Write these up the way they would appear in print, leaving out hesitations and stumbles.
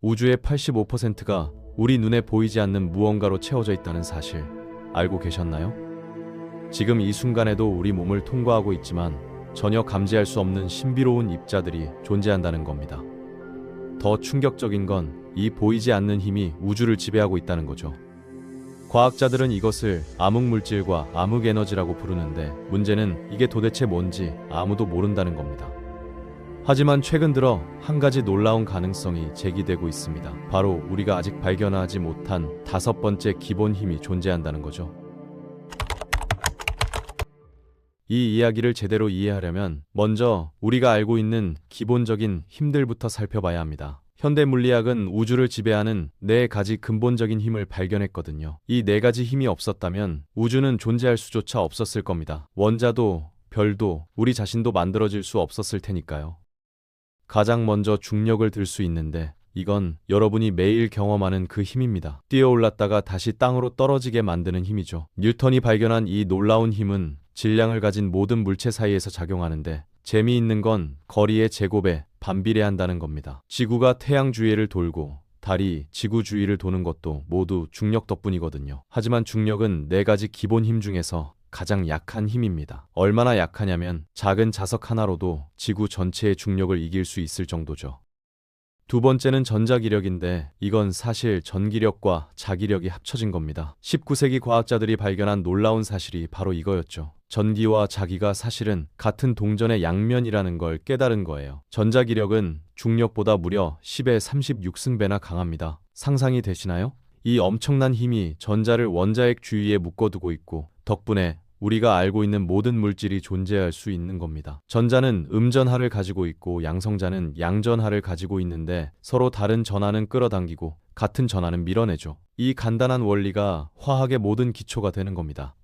우주의 85%가 우리 눈에 보이지 않는 무언가로 채워져 있다는 사실 알고 계셨나요? 지금 이 순간에도 우리 몸을 통과하고 있지만 전혀 감지할 수 없는 신비로운 입자들이 존재한다는 겁니다. 더 충격적인 건 이 보이지 않는 힘이 우주를 지배하고 있다는 거죠. 과학자들은 이것을 암흑물질과 암흑에너지라고 부르는데 문제는 이게 도대체 뭔지 아무도 모른다는 겁니다. 하지만 최근 들어 한 가지 놀라운 가능성이 제기되고 있습니다. 바로 우리가 아직 발견하지 못한 다섯 번째 기본 힘이 존재한다는 거죠. 이 이야기를 제대로 이해하려면 먼저 우리가 알고 있는 기본적인 힘들부터 살펴봐야 합니다. 현대 물리학은 우주를 지배하는 네 가지 근본적인 힘을 발견했거든요. 이 네 가지 힘이 없었다면 우주는 존재할 수조차 없었을 겁니다. 원자도, 별도, 우리 자신도 만들어질 수 없었을 테니까요. 가장 먼저 중력을 들 수 있는데 이건 여러분이 매일 경험하는 그 힘입니다. 뛰어올랐다가 다시 땅으로 떨어지게 만드는 힘이죠. 뉴턴이 발견한 이 놀라운 힘은 질량을 가진 모든 물체 사이에서 작용하는데 재미있는 건 거리의 제곱에 반비례한다는 겁니다. 지구가 태양 주위를 돌고 달이 지구 주위를 도는 것도 모두 중력 덕분이거든요. 하지만 중력은 네 가지 기본 힘 중에서 가장 약한 힘입니다. 얼마나 약하냐면 작은 자석 하나로도 지구 전체의 중력을 이길 수 있을 정도죠. 두 번째는 전자기력인데 이건 사실 전기력과 자기력이 합쳐진 겁니다. 19세기 과학자들이 발견한 놀라운 사실이 바로 이거였죠. 전기와 자기가 사실은 같은 동전의 양면이라는 걸 깨달은 거예요. 전자기력은 중력보다 무려 10의 36승배나 강합니다. 상상이 되시나요? 이 엄청난 힘이 전자를 원자핵 주위에 묶어두고 있고 덕분에 우리가 알고 있는 모든 물질이 존재할 수 있는 겁니다. 전자는 음전하를 가지고 있고 양성자는 양전하를 가지고 있는데 서로 다른 전하는 끌어당기고 같은 전하는 밀어내죠. 이 간단한 원리가 화학의 모든 기초가 되는 겁니다.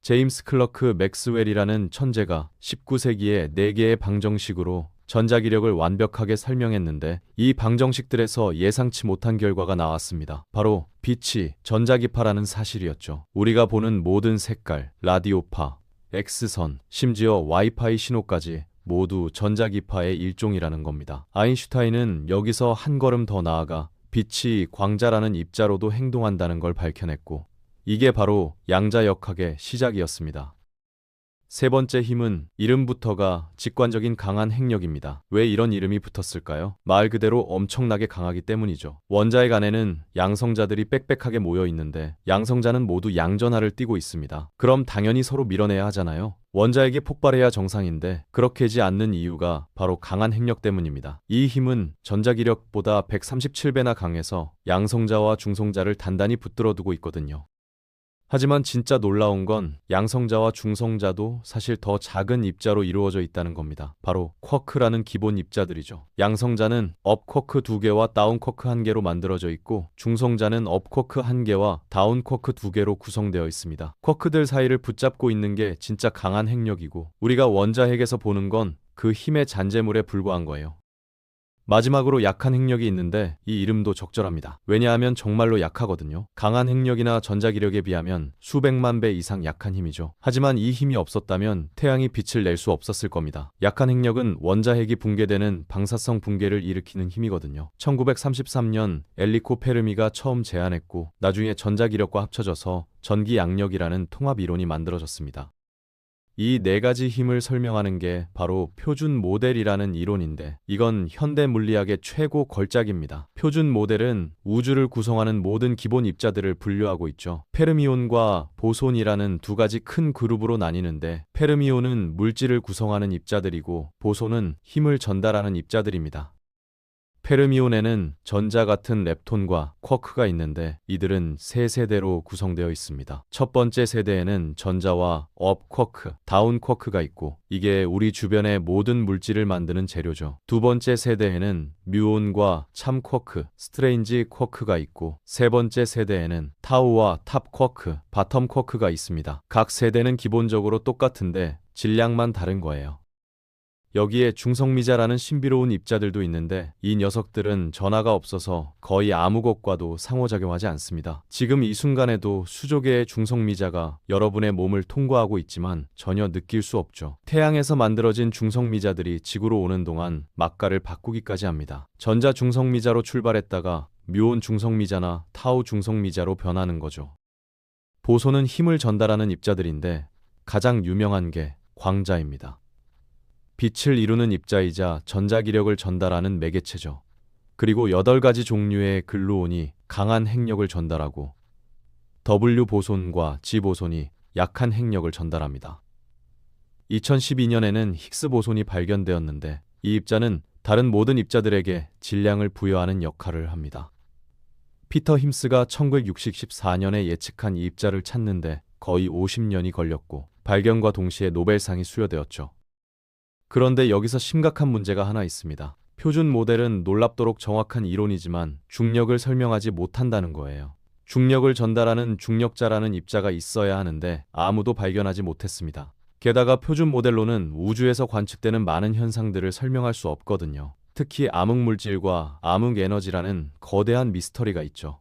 제임스 클러크 맥스웰이라는 천재가 19세기에 4개의 방정식으로 전자기력을 완벽하게 설명했는데 이 방정식들에서 예상치 못한 결과가 나왔습니다. 바로 빛이 전자기파라는 사실이었죠. 우리가 보는 모든 색깔, 라디오파, X선, 심지어 와이파이 신호까지 모두 전자기파의 일종이라는 겁니다. 아인슈타인은 여기서 한 걸음 더 나아가 빛이 광자라는 입자로도 행동한다는 걸 밝혀냈고 이게 바로 양자역학의 시작이었습니다. 세 번째 힘은 이름부터가 직관적인 강한 핵력입니다. 왜 이런 이름이 붙었을까요? 말 그대로 엄청나게 강하기 때문이죠. 원자핵 안에는 양성자들이 빽빽하게 모여 있는데 양성자는 모두 양전하를 띠고 있습니다. 그럼 당연히 서로 밀어내야 하잖아요. 원자핵이 폭발해야 정상인데 그렇게지 않는 이유가 바로 강한 핵력 때문입니다. 이 힘은 전자기력보다 137배나 강해서 양성자와 중성자를 단단히 붙들어 두고 있거든요. 하지만 진짜 놀라운 건 양성자와 중성자도 사실 더 작은 입자로 이루어져 있다는 겁니다. 바로 쿼크라는 기본 입자들이죠. 양성자는 업 쿼크 2개와 다운 쿼크 1개로 만들어져 있고 중성자는 업 쿼크 1개와 다운 쿼크 2개로 구성되어 있습니다. 쿼크들 사이를 붙잡고 있는 게 진짜 강한 핵력이고 우리가 원자핵에서 보는 건 그 힘의 잔재물에 불과한 거예요. 마지막으로 약한 핵력이 있는데 이 이름도 적절합니다. 왜냐하면 정말로 약하거든요. 강한 핵력이나 전자기력에 비하면 수백만 배 이상 약한 힘이죠. 하지만 이 힘이 없었다면 태양이 빛을 낼 수 없었을 겁니다. 약한 핵력은 원자핵이 붕괴되는 방사성 붕괴를 일으키는 힘이거든요. 1933년 엘리코 페르미가 처음 제안했고 나중에 전자기력과 합쳐져서 전기양력이라는 통합 이론이 만들어졌습니다. 이 네 가지 힘을 설명하는 게 바로 표준 모델이라는 이론인데 이건 현대 물리학의 최고 걸작입니다. 표준 모델은 우주를 구성하는 모든 기본 입자들을 분류하고 있죠. 페르미온과 보손이라는 두 가지 큰 그룹으로 나뉘는데 페르미온은 물질을 구성하는 입자들이고 보손은 힘을 전달하는 입자들입니다. 페르미온에는 전자 같은 렙톤과 쿼크가 있는데 이들은 세 세대로 구성되어 있습니다. 첫 번째 세대에는 전자와 업 쿼크, 다운 쿼크가 있고 이게 우리 주변의 모든 물질을 만드는 재료죠. 두 번째 세대에는 뮤온과 참 쿼크, 스트레인지 쿼크가 있고 세 번째 세대에는 타우와 탑 쿼크, 바텀 쿼크가 있습니다. 각 세대는 기본적으로 똑같은데 질량만 다른 거예요. 여기에 중성미자라는 신비로운 입자들도 있는데 이 녀석들은 전하가 없어서 거의 아무 것과도 상호작용하지 않습니다. 지금 이 순간에도 수조 개의 중성미자가 여러분의 몸을 통과하고 있지만 전혀 느낄 수 없죠. 태양에서 만들어진 중성미자들이 지구로 오는 동안 막가를 바꾸기까지 합니다. 전자 중성미자로 출발했다가 뮤온 중성미자나 타우 중성미자로 변하는 거죠. 보소는 힘을 전달하는 입자들인데 가장 유명한 게 광자입니다. 빛을 이루는 입자이자 전자기력을 전달하는 매개체죠. 그리고 8가지 종류의 글루온이 강한 핵력을 전달하고 W 보손과 G 보손이 약한 핵력을 전달합니다. 2012년에는 힉스 보손이 발견되었는데 이 입자는 다른 모든 입자들에게 질량을 부여하는 역할을 합니다. 피터 힘스가 1964년에 예측한 이 입자를 찾는데 거의 50년이 걸렸고 발견과 동시에 노벨상이 수여되었죠. 그런데 여기서 심각한 문제가 하나 있습니다. 표준 모델은 놀랍도록 정확한 이론이지만 중력을 설명하지 못한다는 거예요. 중력을 전달하는 중력자라는 입자가 있어야 하는데 아무도 발견하지 못했습니다. 게다가 표준 모델로는 우주에서 관측되는 많은 현상들을 설명할 수 없거든요. 특히 암흑물질과 암흑에너지라는 거대한 미스터리가 있죠.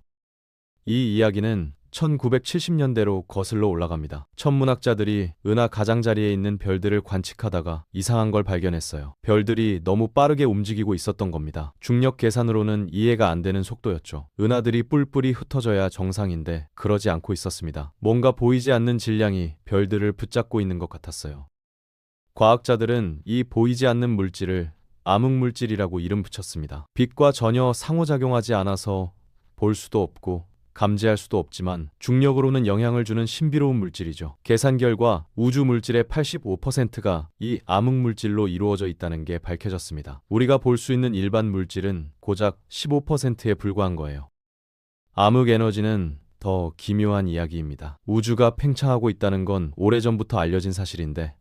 이 이야기는 1970년대로 거슬러 올라갑니다. 천문학자들이 은하 가장자리에 있는 별들을 관측하다가 이상한 걸 발견했어요. 별들이 너무 빠르게 움직이고 있었던 겁니다. 중력 계산으로는 이해가 안 되는 속도였죠. 은하들이 뿔뿔이 흩어져야 정상인데 그러지 않고 있었습니다. 뭔가 보이지 않는 질량이 별들을 붙잡고 있는 것 같았어요. 과학자들은 이 보이지 않는 물질을 암흑물질이라고 이름 붙였습니다. 빛과 전혀 상호작용하지 않아서 볼 수도 없고 감지할 수도 없지만 중력으로는 영향을 주는 신비로운 물질이죠. 계산 결과 우주 물질의 85%가 이 암흑물질로 이루어져 있다는 게 밝혀졌습니다. 우리가 볼 수 있는 일반 물질은 고작 15%에 불과한 거예요. 암흑에너지는 더 기묘한 이야기입니다. 우주가 팽창하고 있다는 건 오래전부터 알려진 사실인데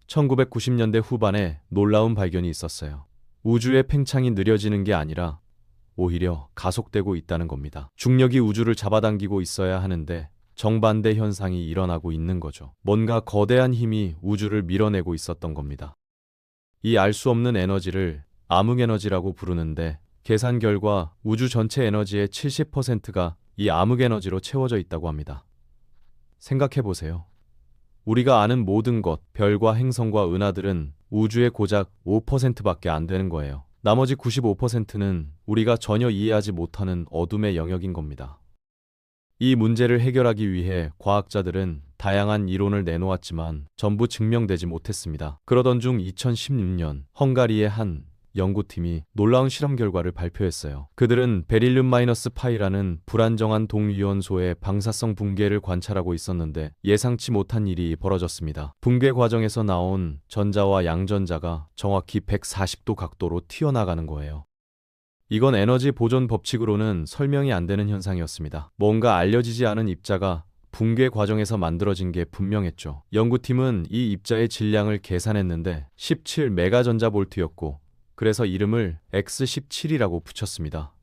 1990년대 후반에 놀라운 발견이 있었어요. 우주의 팽창이 느려지는 게 아니라 오히려 가속되고 있다는 겁니다. 중력이 우주를 잡아당기고 있어야 하는데 정반대 현상이 일어나고 있는 거죠. 뭔가 거대한 힘이 우주를 밀어내고 있었던 겁니다. 이 알 수 없는 에너지를 암흑에너지라고 부르는데 계산 결과 우주 전체 에너지의 70%가 이 암흑에너지로 채워져 있다고 합니다. 생각해 보세요. 우리가 아는 모든 것, 별과 행성과 은하들은 우주의 고작 5%밖에 안 되는 거예요. 나머지 95%는 우리가 전혀 이해하지 못하는 어둠의 영역인 겁니다. 이 문제를 해결하기 위해 과학자들은 다양한 이론을 내놓았지만 전부 증명되지 못했습니다. 그러던 중 2016년 헝가리의 한 연구팀이 놀라운 실험 결과를 발표했어요. 그들은 베릴륨-파이라는 불안정한 동위원소의 방사성 붕괴를 관찰하고 있었는데 예상치 못한 일이 벌어졌습니다. 붕괴 과정에서 나온 전자와 양전자가 정확히 140도 각도로 튀어나가는 거예요. 이건 에너지 보존 법칙으로는 설명이 안 되는 현상이었습니다. 뭔가 알려지지 않은 입자가 붕괴 과정에서 만들어진 게 분명했죠. 연구팀은 이 입자의 질량을 계산했는데 17메가전자볼트였고 그래서 이름을 X17이라고 붙였습니다.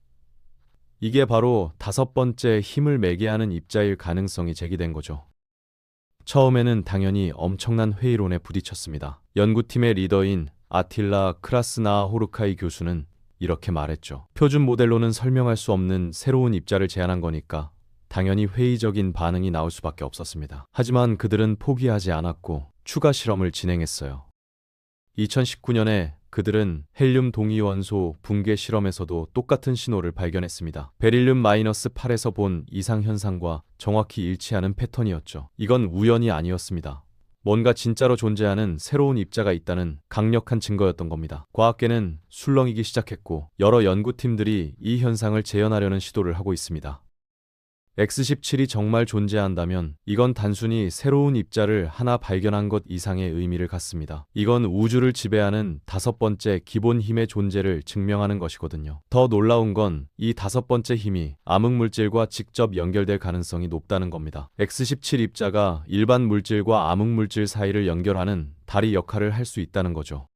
이게 바로 5번째 힘을 매개하는 입자일 가능성이 제기된 거죠. 처음에는 당연히 엄청난 회의론에 부딪혔습니다. 연구팀의 리더인 아틸라 크라스나호르카이 교수는 이렇게 말했죠. 표준 모델로는 설명할 수 없는 새로운 입자를 제안한 거니까 당연히 회의적인 반응이 나올 수밖에 없었습니다. 하지만 그들은 포기하지 않았고 추가 실험을 진행했어요. 2019년에 그들은 헬륨 동위원소 붕괴 실험에서도 똑같은 신호를 발견했습니다. 베릴륨-8에서 본 이상 현상과 정확히 일치하는 패턴이었죠. 이건 우연이 아니었습니다. 뭔가 진짜로 존재하는 새로운 입자가 있다는 강력한 증거였던 겁니다. 과학계는 술렁이기 시작했고 여러 연구팀들이 이 현상을 재현하려는 시도를 하고 있습니다. X17이 정말 존재한다면 이건 단순히 새로운 입자를 하나 발견한 것 이상의 의미를 갖습니다. 이건 우주를 지배하는 5번째 기본 힘의 존재를 증명하는 것이거든요. 더 놀라운 건 이 5번째 힘이 암흑물질과 직접 연결될 가능성이 높다는 겁니다. X17 입자가 일반 물질과 암흑물질 사이를 연결하는 다리 역할을 할 수 있다는 거죠.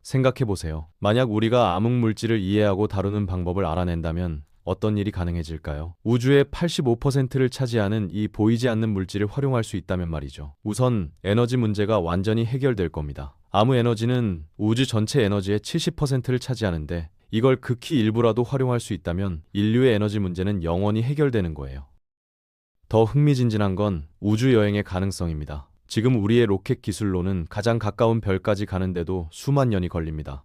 생각해보세요. 만약 우리가 암흑물질을 이해하고 다루는 방법을 알아낸다면 어떤 일이 가능해질까요? 우주의 85%를 차지하는 이 보이지 않는 물질을 활용할 수 있다면 말이죠. 우선 에너지 문제가 완전히 해결될 겁니다. 암흑 에너지는 우주 전체 에너지의 70%를 차지하는데 이걸 극히 일부라도 활용할 수 있다면 인류의 에너지 문제는 영원히 해결되는 거예요. 더 흥미진진한 건 우주 여행의 가능성입니다. 지금 우리의 로켓 기술로는 가장 가까운 별까지 가는데도 수만 년이 걸립니다.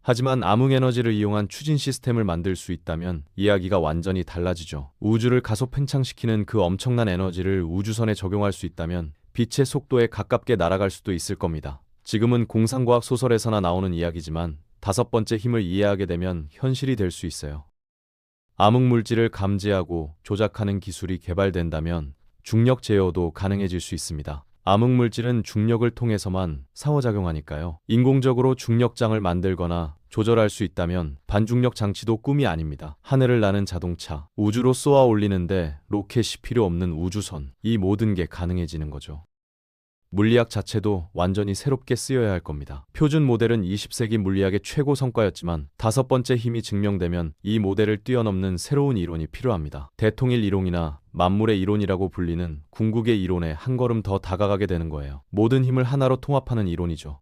하지만 암흑 에너지를 이용한 추진 시스템을 만들 수 있다면 이야기가 완전히 달라지죠. 우주를 가속 팽창시키는 그 엄청난 에너지를 우주선에 적용할 수 있다면 빛의 속도에 가깝게 날아갈 수도 있을 겁니다. 지금은 공상과학 소설에서나 나오는 이야기지만 5번째 힘을 이해하게 되면 현실이 될 수 있어요. 암흑 물질을 감지하고 조작하는 기술이 개발된다면 중력 제어도 가능해질 수 있습니다. 암흑 물질은 중력을 통해서만 상호작용하니까요. 인공적으로 중력장을 만들거나 조절할 수 있다면 반중력 장치도 꿈이 아닙니다. 하늘을 나는 자동차, 우주로 쏘아 올리는데 로켓이 필요 없는 우주선, 이 모든 게 가능해지는 거죠. 물리학 자체도 완전히 새롭게 쓰여야 할 겁니다. 표준 모델은 20세기 물리학의 최고 성과였지만 5번째 힘이 증명되면 이 모델을 뛰어넘는 새로운 이론이 필요합니다. 대통일 이론이나 만물의 이론이라고 불리는 궁극의 이론에 한 걸음 더 다가가게 되는 거예요. 모든 힘을 하나로 통합하는 이론이죠.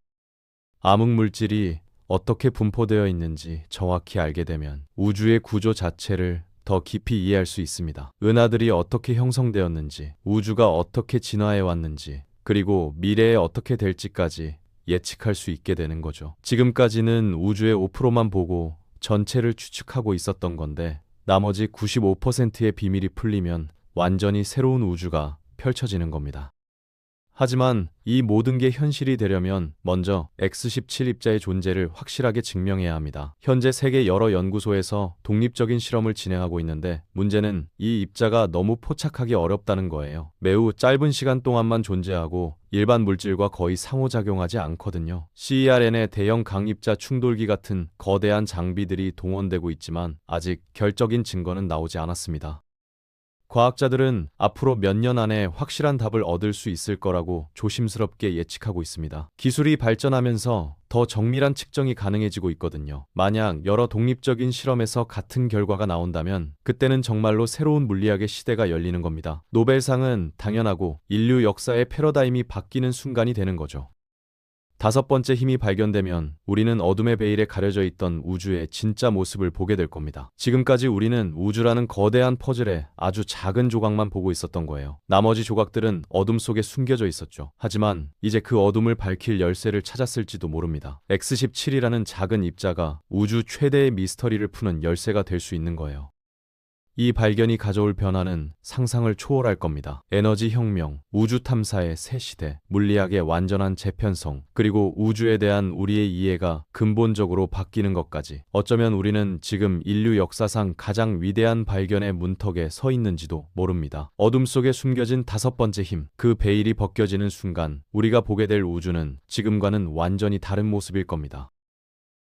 암흑 물질이 어떻게 분포되어 있는지 정확히 알게 되면 우주의 구조 자체를 더 깊이 이해할 수 있습니다. 은하들이 어떻게 형성되었는지, 우주가 어떻게 진화해 왔는지, 그리고 미래에 어떻게 될지까지 예측할 수 있게 되는 거죠. 지금까지는 우주의 5%만 보고 전체를 추측하고 있었던 건데 나머지 95%의 비밀이 풀리면 완전히 새로운 우주가 펼쳐지는 겁니다. 하지만 이 모든 게 현실이 되려면 먼저 X-17 입자의 존재를 확실하게 증명해야 합니다. 현재 세계 여러 연구소에서 독립적인 실험을 진행하고 있는데 문제는 이 입자가 너무 포착하기 어렵다는 거예요. 매우 짧은 시간 동안만 존재하고 일반 물질과 거의 상호작용하지 않거든요. CERN의 대형 강입자 충돌기 같은 거대한 장비들이 동원되고 있지만 아직 결정적인 증거는 나오지 않았습니다. 과학자들은 앞으로 몇 년 안에 확실한 답을 얻을 수 있을 거라고 조심스럽게 예측하고 있습니다. 기술이 발전하면서 더 정밀한 측정이 가능해지고 있거든요. 만약 여러 독립적인 실험에서 같은 결과가 나온다면 그때는 정말로 새로운 물리학의 시대가 열리는 겁니다. 노벨상은 당연하고 인류 역사의 패러다임이 바뀌는 순간이 되는 거죠. 5번째 힘이 발견되면 우리는 어둠의 베일에 가려져 있던 우주의 진짜 모습을 보게 될 겁니다. 지금까지 우리는 우주라는 거대한 퍼즐의 아주 작은 조각만 보고 있었던 거예요. 나머지 조각들은 어둠 속에 숨겨져 있었죠. 하지만 이제 그 어둠을 밝힐 열쇠를 찾았을지도 모릅니다. X-17이라는 작은 입자가 우주 최대의 미스터리를 푸는 열쇠가 될 수 있는 거예요. 이 발견이 가져올 변화는 상상을 초월할 겁니다. 에너지 혁명, 우주 탐사의 새 시대, 물리학의 완전한 재편성, 그리고 우주에 대한 우리의 이해가 근본적으로 바뀌는 것까지. 어쩌면 우리는 지금 인류 역사상 가장 위대한 발견의 문턱에 서 있는지도 모릅니다. 어둠 속에 숨겨진 5번째 힘, 그 베일이 벗겨지는 순간 우리가 보게 될 우주는 지금과는 완전히 다른 모습일 겁니다.